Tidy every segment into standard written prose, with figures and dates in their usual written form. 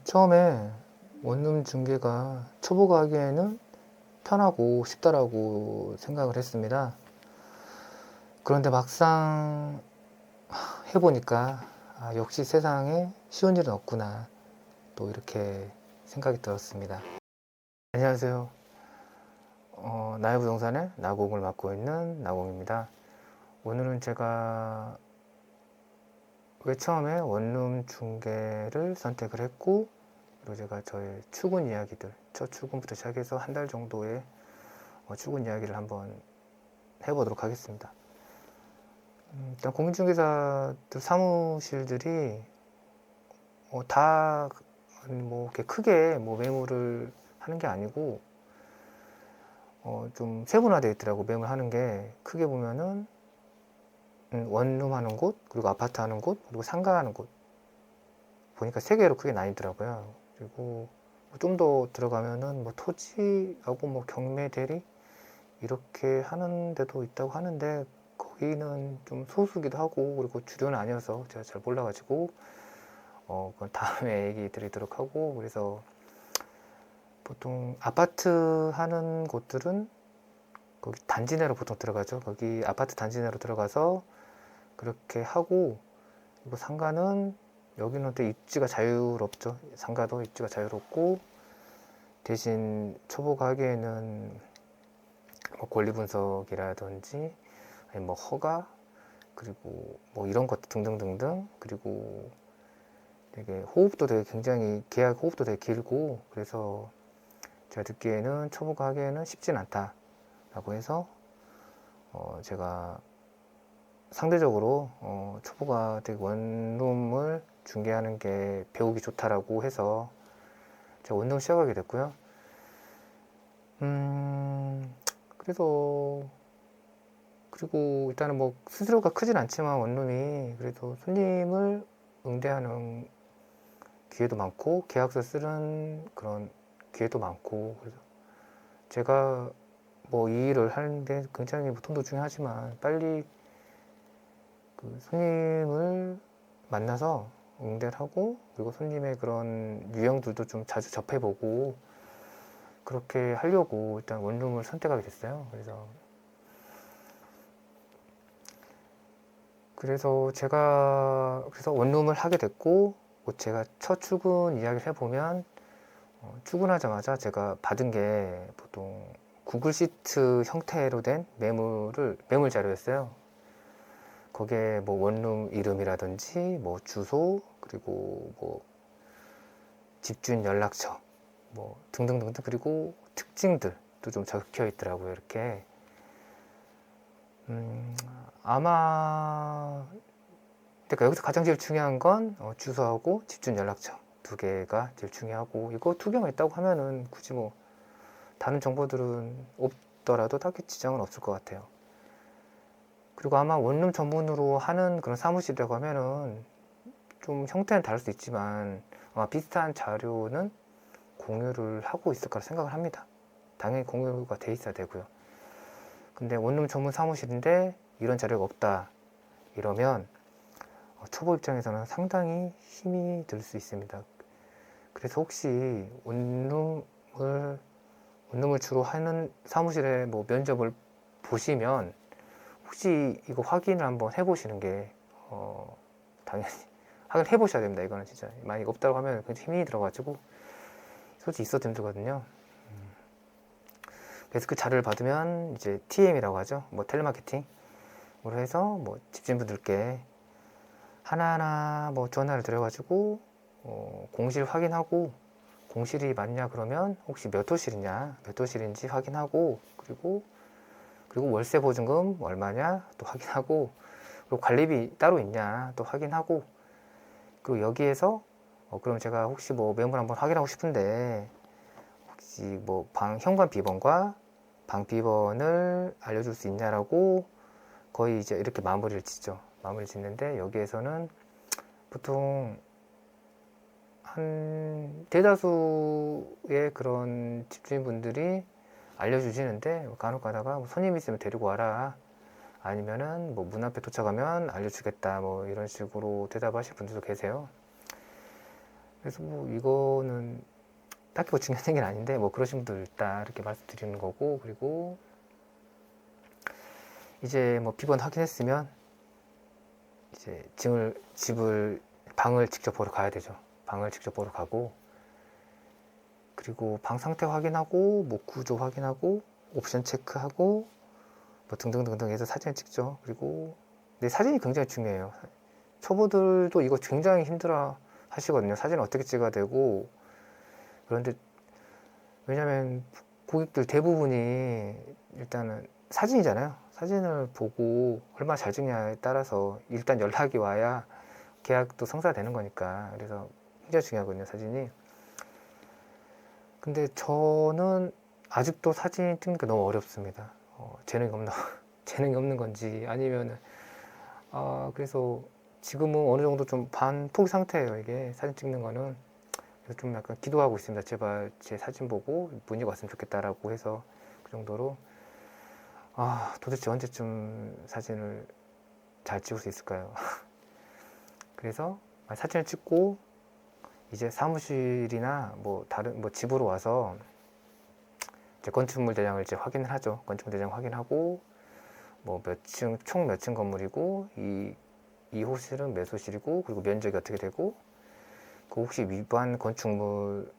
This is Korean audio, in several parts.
처음에 원룸 중개가 초보가 하기에는 편하고 쉽다라고 생각을 했습니다. 그런데 막상 해보니까 역시 세상에 쉬운 일은 없구나, 또 이렇게 생각이 들었습니다. 안녕하세요. 나의 부동산의 나공을 맡고 있는 나공입니다. 오늘은 제가 왜 처음에 원룸 중개를 선택을 했고, 그리고 제가 저의 출근 이야기들, 첫 출근부터 시작해서 한 달 정도의 출근 이야기를 한번 해보도록 하겠습니다. 일단 공인중개사들 사무실들이 다 뭐 이렇게 크게 뭐 매물을 하는 게 아니고 좀 세분화되어 있더라고. 매물 하는 게 크게 보면은 원룸 하는 곳, 그리고 아파트 하는 곳, 그리고 상가 하는 곳, 보니까 세 개로 크게 나뉘더라고요. 그리고 좀 더 들어가면은 뭐 토지하고 뭐 경매 대리 이렇게 하는 데도 있다고 하는데, 거기는 좀 소수기도 하고, 그리고 주류는 아니어서 제가 잘 몰라가지고 그건 다음에 얘기 드리도록 하고. 그래서 보통 아파트 하는 곳들은 거기 단지 내로 보통 들어가죠. 거기 아파트 단지 내로 들어가서 그렇게 하고, 그리고 상가는 여기는 또 입지가 자유롭죠. 상가도 입지가 자유롭고, 대신 초보가 하기에는 뭐 권리 분석이라든지 아니 뭐 허가, 그리고 뭐 이런 것 등등등등, 그리고 되게 호흡도 되게 굉장히 계약 호흡도 되게 길고, 그래서 제가 듣기에는 초보가 하기에는 쉽진 않다라고 해서 제가 상대적으로 초보가 되게 원룸을 중개하는 게 배우기 좋다라고 해서 제가 원룸 시작하게 됐고요. 그래서 그리고 일단은 뭐 수수료가 크진 않지만 원룸이 그래도 손님을 응대하는 기회도 많고, 계약서 쓰는 그런 기회도 많고, 그래서 제가 뭐 이 일을 하는데 굉장히 돈도 중요하지만 빨리 그 손님을 만나서 응대를 하고, 그리고 손님의 그런 유형들도 좀 자주 접해보고, 그렇게 하려고 일단 원룸을 선택하게 됐어요. 그래서 제가 원룸을 하게 됐고, 제가 첫 출근 이야기를 해보면 출근하자마자 제가 받은 게 보통 구글 시트 형태로 된 매물 자료였어요. 거기에 뭐 원룸 이름이라든지 뭐 주소, 그리고 뭐 집주인 연락처 뭐 등등등등, 그리고 특징들도 좀 적혀 있더라고요. 이렇게 아마 그러니까 여기서 가장 제일 중요한 건 주소하고 집주인 연락처 두 개가 제일 중요하고, 이거 두 개만 있다고 하면은 굳이 뭐 다른 정보들은 없더라도 딱히 지장은 없을 것 같아요. 그리고 아마 원룸 전문으로 하는 그런 사무실이라고 하면은 좀 형태는 다를 수 있지만 아마 비슷한 자료는 공유를 하고 있을 거라 생각을 합니다. 당연히 공유가 돼 있어야 되고요. 근데 원룸 전문 사무실인데 이런 자료가 없다 이러면 초보 입장에서는 상당히 힘이 들 수 있습니다. 그래서 혹시 원룸을 주로 하는 사무실에 뭐 면접을 보시면 혹시 이거 확인을 한번 해보시는 게 당연히 확인해 보셔야 됩니다. 이거는 진짜 만약 없다고 하면 굉장히 힘이 들어가지고 솔직히 있어도 힘들거든요. 그래서 그 자료를 받으면 이제 TM이라고 하죠. 뭐 텔레마케팅으로 해서 뭐 집주인분들께 하나하나 뭐 전화를 드려가지고 공실 확인하고, 공실이 맞냐 그러면 혹시 몇 호실이냐, 몇 호실인지 확인하고, 그리고 월세 보증금 얼마냐 또 확인하고, 그리고 관리비 따로 있냐 또 확인하고, 그리고 여기에서 그럼 제가 혹시 뭐 매물 한번 확인하고 싶은데 혹시 뭐 방 현관 비번과 방 비번을 알려줄 수 있냐라고 거의 이제 이렇게 마무리를 짓죠. 마무리 짓는데 여기에서는 보통 한 대다수의 그런 집주인분들이 알려주시는데, 간혹 가다가 뭐 손님 있으면 데리고 와라, 아니면은 뭐 문 앞에 도착하면 알려주겠다, 뭐 이런 식으로 대답하실 분들도 계세요. 그래서 뭐 이거는 딱히 뭐 중요한 얘기는 아닌데 뭐 그러신 분들 있다 이렇게 말씀드리는 거고, 그리고 이제 뭐 비번 확인했으면 이제 방을 직접 보러 가야 되죠. 방을 직접 보러 가고, 그리고 방 상태 확인하고, 뭐 구조 확인하고, 옵션 체크하고, 뭐 등등등등 해서 사진을 찍죠. 그리고 근데 사진이 굉장히 중요해요. 초보들도 이거 굉장히 힘들어 하시거든요. 사진을 어떻게 찍어야 되고. 그런데 왜냐면 고객들 대부분이 일단은 사진이잖아요. 사진을 보고 얼마나 잘 찍냐에 따라서 일단 연락이 와야 계약도 성사되는 거니까. 그래서 굉장히 중요하거든요, 사진이. 근데 저는 아직도 사진 찍는 게 너무 어렵습니다. 재능이 없나, 재능이 없는 건지 아니면 그래서 지금은 어느 정도 좀 반포기 상태예요. 이게 사진 찍는 거는. 그래서 좀 약간 기도하고 있습니다. 제발 제 사진 보고 문의가 왔으면 좋겠다라고 해서 그 정도로. 도대체 언제쯤 사진을 잘 찍을 수 있을까요? 그래서 사진을 찍고 이제 사무실이나 뭐 다른 뭐 집으로 와서 이제 건축물 대장을 이제 확인을 하죠. 건축물 대장 확인하고 뭐 총 몇 층 건물이고 이 호실은 몇 호실이고, 그리고 면적이 어떻게 되고, 그 혹시 위반 건축물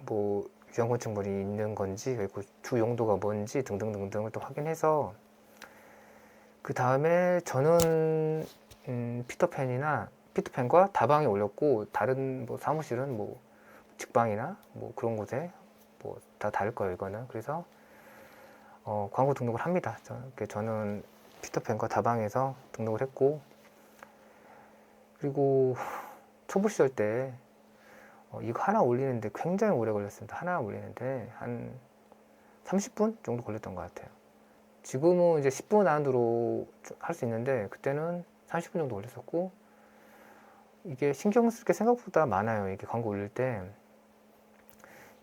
뭐 위험 건축물이 있는 건지, 그리고 주 용도가 뭔지 등등등등을 또 확인해서, 그 다음에 저는 피터팬과 다방에 올렸고, 다른 뭐 사무실은 뭐 직방이나 뭐 그런 곳에 뭐 다 다를 거예요, 이거는. 그래서 광고 등록을 합니다. 저는 피터팬과 다방에서 등록을 했고, 그리고 초보 시절 때 이거 하나 올리는데 굉장히 오래 걸렸습니다. 하나 올리는데 한 30분 정도 걸렸던 것 같아요. 지금은 이제 10분 안으로 할 수 있는데 그때는 30분 정도 걸렸었고, 이게 신경 쓸 게 생각보다 많아요. 이게 광고 올릴 때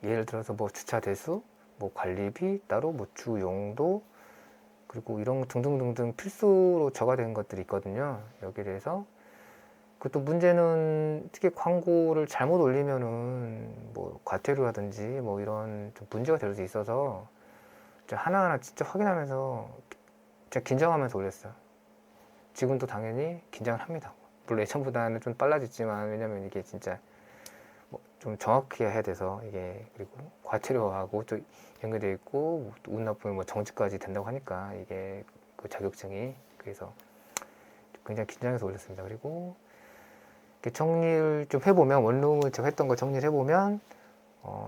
예를 들어서 뭐 주차 대수, 뭐 관리비 따로, 뭐 주 용도, 그리고 이런 등등등등 필수로 적어야 것들이 있거든요. 여기에 대해서. 그것도 문제는 특히 광고를 잘못 올리면은 뭐 과태료라든지 뭐 이런 좀 문제가 될 수 있어서 하나하나 진짜 확인하면서 진짜 긴장하면서 올렸어요. 지금도 당연히 긴장을 합니다. 물론 예전보다는 좀 빨라졌지만, 왜냐면 이게 진짜 뭐 좀 정확히 해야 돼서 이게, 그리고 과태료하고 또 연결되어 있고 운 나쁘면 뭐 정지까지 된다고 하니까 이게 그 자격증이. 그래서 굉장히 긴장해서 올렸습니다. 그리고 정리를 좀 해보면, 원룸을 제가 했던 거 정리를 해보면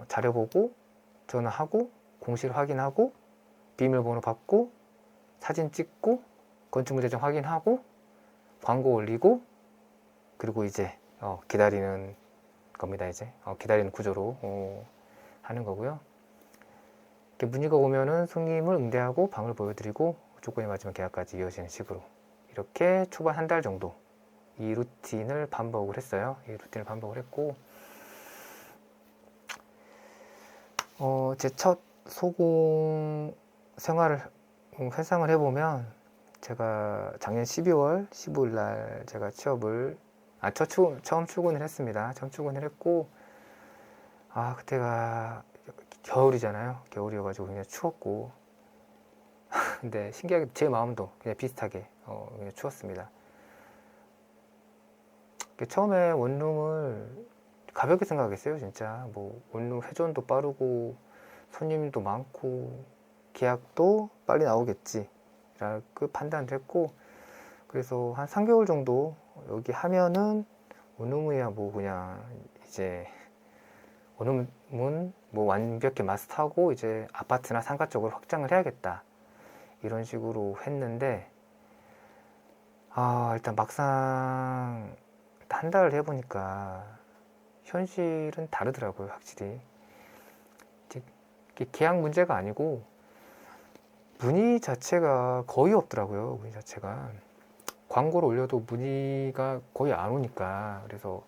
자료 보고 전화하고 공실 확인하고 비밀번호 받고 사진 찍고 건축물 재정 확인하고 광고 올리고, 그리고 이제 기다리는 겁니다. 이제 기다리는 구조로 하는 거고요. 이렇게 문의가 오면은 손님을 응대하고 방을 보여드리고 조건이 맞으면 계약까지 이어지는 식으로, 이렇게 초반 한 달 정도 이 루틴을 반복을 했어요. 이 루틴을 반복을 했고, 제 첫 소공 생활을 회상을 해보면, 제가 작년 12월 15일 날 제가 취업을 처음 출근을 했습니다. 처음 출근을 했고, 그때가 겨울이잖아요. 겨울이어가지고 굉장히 추웠고, 근데 신기하게 제 마음도 그냥 비슷하게 그냥 추웠습니다. 처음에 원룸을 가볍게 생각했어요. 진짜 뭐 원룸 회전도 빠르고 손님도 많고 계약도 빨리 나오겠지 라고 판단을 했고, 그래서 한 3개월 정도 여기 하면은 원룸이야 뭐 그냥 이제 원룸은 뭐 완벽히 마스터하고 이제 아파트나 상가 쪽으로 확장을 해야겠다, 이런 식으로 했는데, 일단 막상 한 달을 해보니까 현실은 다르더라고요. 확실히 계약 문제가 아니고 문의 자체가 거의 없더라고요. 문의 자체가 광고를 올려도 문의가 거의 안 오니까. 그래서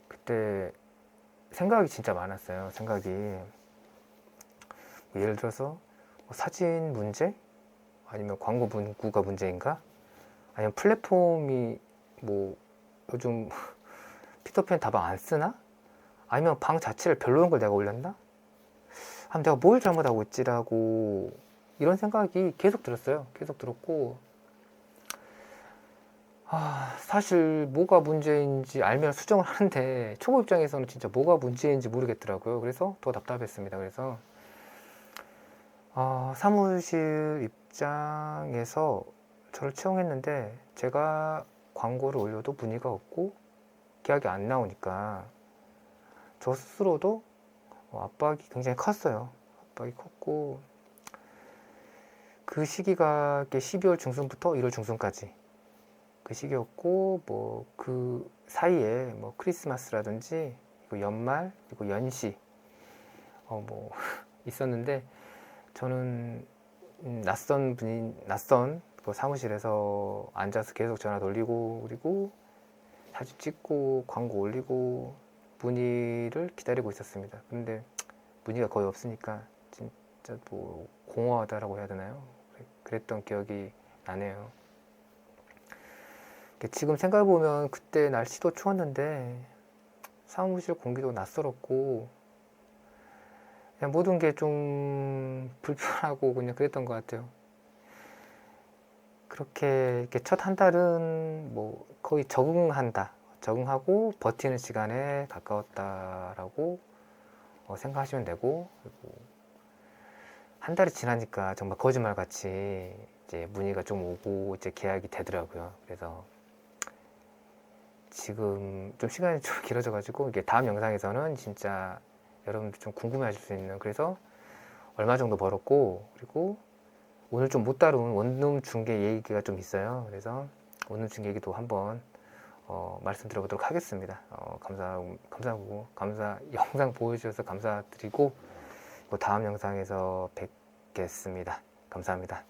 그때 생각이 진짜 많았어요. 생각이 예를 들어서 사진 문제, 아니면 광고 문구가 문제인가, 아니면 플랫폼이 뭐 요즘 피터팬 다방 안 쓰나? 아니면 방 자체를 별로인 걸 내가 올렸나? 아, 내가 뭘 잘못하고 있지라고 이런 생각이 계속 들었어요. 계속 들었고, 사실 뭐가 문제인지 알면 수정을 하는데 초보 입장에서는 진짜 뭐가 문제인지 모르겠더라고요. 그래서 더 답답했습니다. 그래서 사무실 입장에서 저를 채용했는데 제가 광고를 올려도 문의가 없고 계약이 안 나오니까 저 스스로도 압박이 굉장히 컸어요. 압박이 컸고, 그 시기가 12월 중순부터 1월 중순까지 그 시기였고, 뭐 그 사이에 뭐 크리스마스라든지 그리고 연말 그리고 연시 뭐 있었는데, 저는 낯선 그 사무실에서 앉아서 계속 전화 돌리고, 그리고 사진 찍고 광고 올리고 문의를 기다리고 있었습니다. 근데 문의가 거의 없으니까 진짜 뭐 공허하다라고 해야 되나요? 그랬던 기억이 나네요. 지금 생각해보면 그때 날씨도 추웠는데 사무실 공기도 낯설었고 그냥 모든 게 좀 불편하고 그냥 그랬던 것 같아요. 그렇게 이렇게 첫 한 달은 뭐 거의 적응하고 버티는 시간에 가까웠다라고 생각하시면 되고, 그리고 한 달이 지나니까 정말 거짓말같이 이제 문의가 좀 오고 이제 계약이 되더라고요. 그래서 지금 좀 시간이 좀 길어져가지고 이게 다음 영상에서는 진짜 여러분들 좀 궁금해하실 수 있는, 그래서 얼마 정도 벌었고, 그리고 오늘 좀 못 다룬 원룸 중개 얘기가 좀 있어요. 그래서 원룸 중개 얘기도 한번 말씀드려보도록 하겠습니다. 감사하고 영상 보여주셔서 감사드리고 다음 영상에서 뵙겠습니다. 감사합니다.